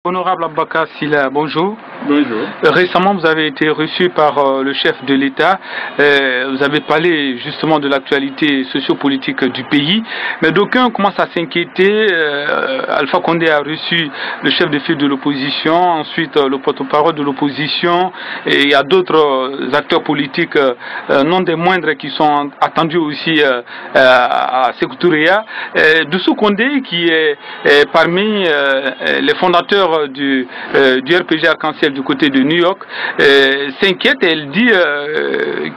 Honorable Abbaka Silla, bonjour. Bonjour. Récemment, vous avez été reçu par le chef de l'État. Vous avez parlé justement de l'actualité sociopolitique du pays. Mais d'aucuns commencent à s'inquiéter. Alpha Condé a reçu le chef de file de l'opposition, ensuite le porte-parole de l'opposition. Et il y a d'autres acteurs politiques, non des moindres, qui sont attendus aussi à Sékou Touréa. Doussou Condé, qui est parmi les fondateurs du RPG Arc-en-Ciel du côté de New York, s'inquiète. Elle dit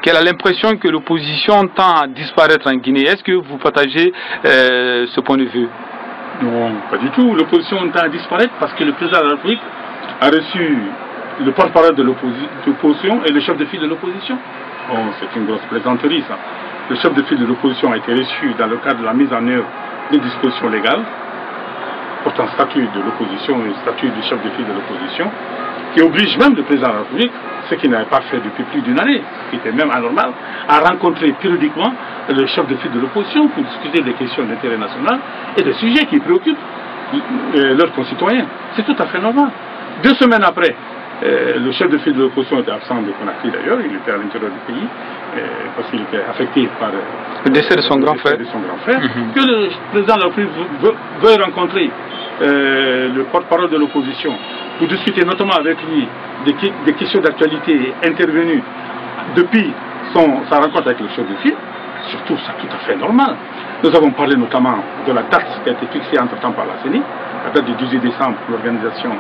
qu'elle a l'impression que l'opposition tend à disparaître en Guinée. Est-ce que vous partagez ce point de vue? Non, pas du tout. L'opposition tend à disparaître parce que le président de la République a reçu le porte-parole de l'opposition et le chef de file de l'opposition. Bon, c'est une grosse plaisanterie, ça. Le chef de file de l'opposition a été reçu dans le cadre de la mise en œuvre des dispositions légales portant statut de l'opposition et statut du chef de file de l'opposition, qui oblige même le président de la République, ce qu'il n'avait pas fait depuis plus d'une année, ce qui était même anormal, à rencontrer périodiquement le chef de file de l'opposition pour discuter des questions d'intérêt national et des sujets qui préoccupent leurs concitoyens. C'est tout à fait normal. 2 semaines après, le chef de file de l'opposition était absent de Conakry d'ailleurs, il était à l'intérieur du pays, parce qu'il était affecté par le décès de son grand frère. Que le président de la République veuille rencontrer le porte-parole de l'opposition pour discuter notamment avec lui des questions d'actualité intervenues depuis sa rencontre avec le chef de file, surtout c'est tout à fait normal. Nous avons parlé notamment de la date qui a été fixée entre-temps par la CENI, la date du 18 décembre pour l'organisation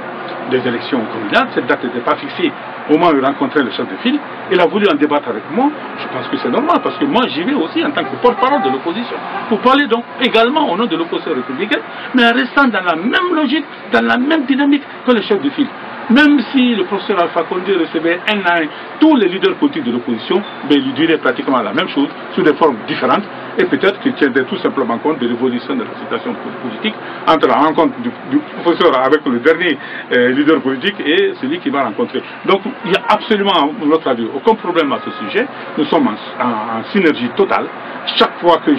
des élections communales. Cette date n'était pas fixée au moment où il rencontrait le chef de file. Il a voulu en débattre avec moi. Je pense que c'est normal parce que moi j'y vais aussi en tant que porte-parole de l'opposition pour parler donc également au nom de l'opposition républicaine, mais en restant dans la même logique, dans la même dynamique que le chef de file. Même si le professeur Alpha Condé recevait un à un tous les leaders politiques de l'opposition, il lui dirait pratiquement la même chose, sous des formes différentes, et peut-être qu'il tiendrait tout simplement compte de l'évolution de la situation politique entre la rencontre du professeur avec le dernier leader politique et celui qu'il va rencontrer. Donc il n'y a absolument, à notre avis, aucun problème à ce sujet. Nous sommes en synergie totale. Chaque fois que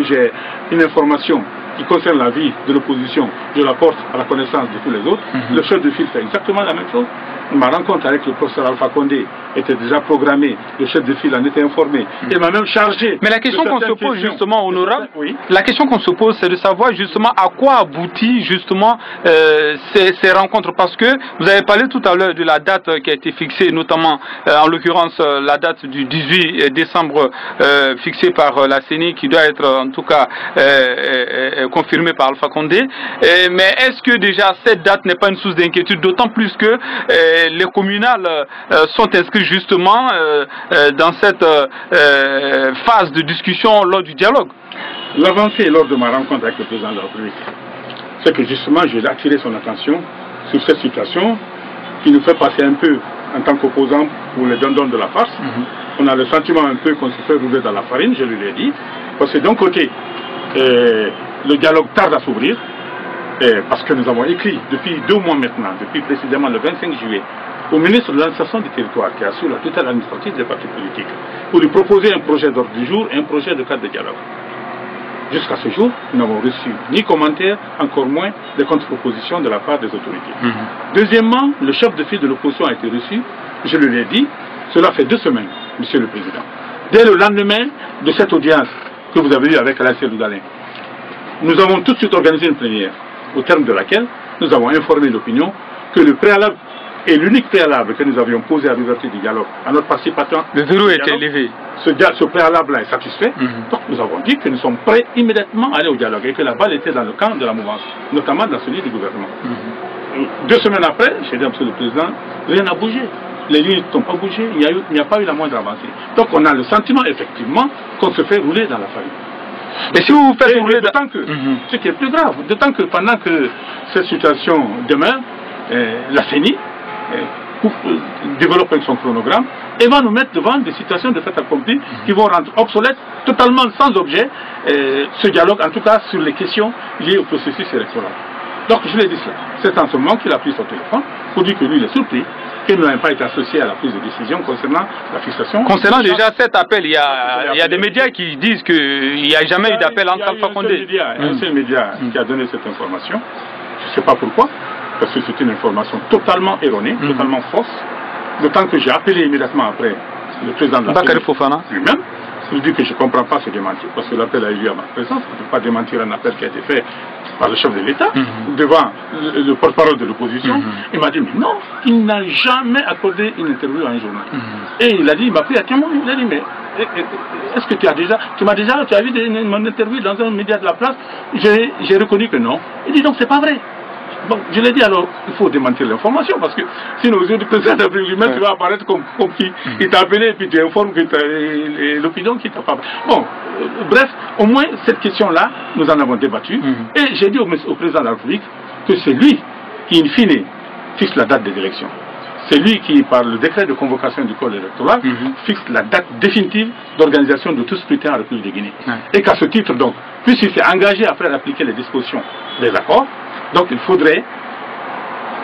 j'ai une information qui concerne la vie de l'opposition, je la porte à la connaissance de tous les autres. Le chef de file fait exactement la même chose. Ma rencontre avec le professeur Alpha Condé était déjà programmée, le chef de file en était informé. Il m'a même chargé. Mais la question qu'on se pose justement, honorable, oui. La question qu'on se pose, c'est de savoir justement à quoi aboutit justement ces rencontres. Parce que vous avez parlé tout à l'heure de la date qui a été fixée, notamment en l'occurrence la date du 18 décembre fixée par la CENI, qui doit être en tout cas confirmée par Alpha Condé. Mais est-ce que déjà cette date n'est pas une source d'inquiétude, d'autant plus que les communales sont inscrites justement dans cette phase de discussion lors du dialogue? L'avancée lors de ma rencontre avec le président de la République, c'est que justement j'ai attiré son attention sur cette situation qui nous fait passer un peu en tant qu'opposants pour les dindons de la farce. On a le sentiment un peu qu'on se fait rouler dans la farine, je lui ai dit, parce que d'un côté, le dialogue tarde à s'ouvrir, parce que nous avons écrit depuis 2 mois maintenant, depuis précisément le 25 juillet, au ministre de l'administration du territoire qui assure la tutelle administrative des partis politiques, pour lui proposer un projet d'ordre du jour et un projet de cadre de dialogue. Jusqu'à ce jour, nous n'avons reçu ni commentaires, encore moins de contre-propositions de la part des autorités. Deuxièmement, le chef de file de l'opposition a été reçu, je lui ai dit, cela fait 2 semaines, Monsieur le Président. Dès le lendemain de cette audience que vous avez eue avec Alain Seloudalin, nous avons tout de suite organisé une plénière, au terme de laquelle nous avons informé l'opinion que le préalable et l'unique préalable que nous avions posé à l'ouverture du dialogue, à notre participation, le verrou était levé. Ce préalable-là est satisfait. Donc nous avons dit que nous sommes prêts immédiatement à aller au dialogue et que la balle était dans le camp de la mouvance, notamment dans celui du gouvernement. 2 semaines après, j'ai dit à M. le Président, rien n'a bougé. Les lignes n'ont pas bougé, il n'y a pas eu la moindre avancée. Donc on a le sentiment effectivement qu'on se fait rouler dans la farine. Mais si vous faites rouler d'autant que, ce qui est plus grave, d'autant que pendant que cette situation demeure, la CENI développe son chronogramme et va nous mettre devant des situations de fait accompli qui vont rendre obsolète, totalement sans objet, ce dialogue, en tout cas sur les questions liées au processus électoral. Donc je l'ai dit cela. C'est en ce moment qu'il a pris son téléphone pour dire que lui il est surpris que nous n'avons pas été associés à la prise de décision concernant la fixation. Concernant déjà cet appel, il y a des médias qui disent qu'il n'y a jamais eu d'appel entre Alpha Condé. Il y a un seul média qui a donné cette information. Je ne sais pas pourquoi. parce que c'est une information totalement erronée, totalement fausse. D'autant que j'ai appelé immédiatement après le président de la République lui-même. Je lui dis que je ne comprends pas ce démenti, parce que l'appel a eu lieu à ma présence. Je ne peux pas démentir un appel qui a été fait par le chef de l'État devant le porte-parole de l'opposition. Il m'a dit, mais non, il n'a jamais accordé une interview à un journal. Et il a dit, il m'a pris à témoin. Il a dit, mais est-ce que tu as vu mon interview dans un média de la place? J'ai reconnu que non. Il dit, donc c'est pas vrai. Bon, je l'ai dit, alors il faut démentir l'information, parce que sinon aux yeux du président de la République lui-même, tu vas apparaître comme qui il t'a appelé et puis tu informes que l'opinion qui t'a pas. Bon, bref, au moins cette question-là, nous en avons débattu. Et j'ai dit au président de la République que c'est lui qui, in fine, fixe la date des élections. C'est lui qui, par le décret de convocation du corps électoral, fixe la date définitive d'organisation de tout scrutin en République de Guinée. Et qu'à ce titre, donc, puisqu'il s'est engagé à faire appliquer les dispositions des accords, donc il faudrait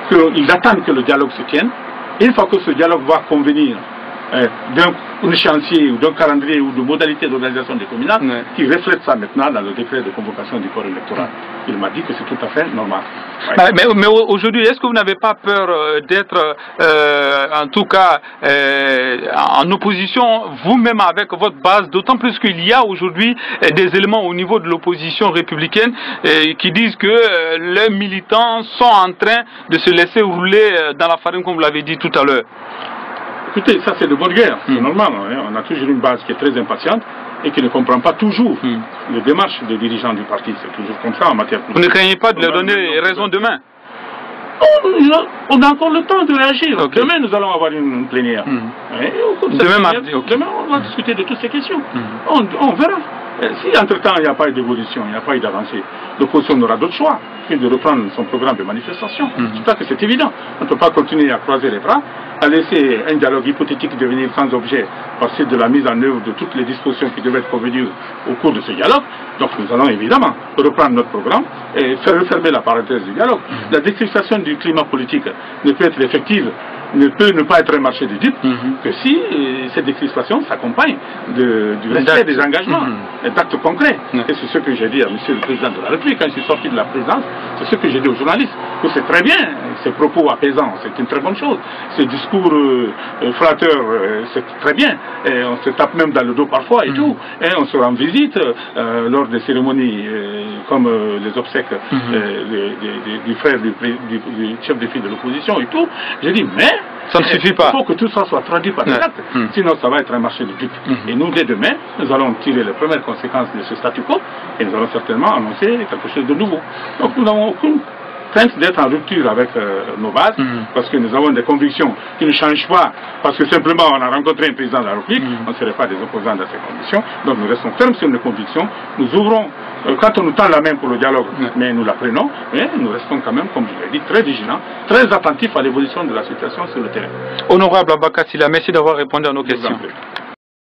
qu'il attende que le dialogue se tienne. Et une fois que ce dialogue va convenir d'un échéancier ou d'un calendrier ou de modalités d'organisation des communales, qui reflète ça maintenant dans le décret de convocation du corps électoral. Il m'a dit que c'est tout à fait normal. Mais aujourd'hui, est-ce que vous n'avez pas peur d'être, en tout cas, en opposition vous-même avec votre base, d'autant plus qu'il y a aujourd'hui des éléments au niveau de l'opposition républicaine qui disent que les militants sont en train de se laisser rouler dans la farine, comme vous l'avez dit tout à l'heure? Écoutez, ça c'est de bonne guerre, c'est normal. Hein. On a toujours une base qui est très impatiente et qui ne comprend pas toujours les démarches des dirigeants du parti. C'est toujours comme ça en matière politique. Vous ne craignez pas de leur donner raison demain? On a encore le temps de réagir. Demain, nous allons avoir une plénière. Demain, on va discuter de toutes ces questions. On verra. Si entre-temps, il n'y a pas eu d'évolution, il n'y a pas eu d'avancée, l'opposition n'aura d'autre choix que de reprendre son programme de manifestation. Je crois que c'est évident. On ne peut pas continuer à croiser les bras, à laisser un dialogue hypothétique devenir sans objet par suite de la mise en œuvre de toutes les dispositions qui devaient être convenues au cours de ce dialogue. Donc nous allons évidemment reprendre notre programme et faire refermer la parenthèse du dialogue. La décryptation du climat politique ne peut être effective, ne peut ne pas être un marché de dupes que si cette décrispation s'accompagne du respect des engagements, d'actes concrets. Et c'est ce que j'ai dit à Monsieur le Président de la République quand je suis sorti de la présidence, c'est ce que j'ai dit aux journalistes, que c'est très bien, ces propos apaisants, c'est une très bonne chose, ces discours flatteurs, c'est très bien, et on se tape même dans le dos parfois et tout, et on se rend visite lors des cérémonies comme les obsèques du frère du chef de file de l'opposition et tout. J'ai dit, mais ça ne suffit pas. Il faut que tout ça soit traduit par des actes. Sinon, ça va être un marché de dupes. Et nous, dès demain, nous allons tirer les premières conséquences de ce statu quo et nous allons certainement annoncer quelque chose de nouveau. Donc, nous n'avons aucune crainte d'être en rupture avec nos bases, parce que nous avons des convictions qui ne changent pas, parce que simplement on a rencontré un président de la République, on ne serait pas des opposants dans ces conditions. Donc, nous restons fermes sur nos convictions. Nous ouvrons, quand on nous tend la main pour le dialogue, mais nous la prenons, mais nous restons quand même, comme je l'ai dit, très vigilants, très attentifs à l'évolution de la situation sur le terrain. Honorable Abaka Sylla, merci d'avoir répondu à nos questions.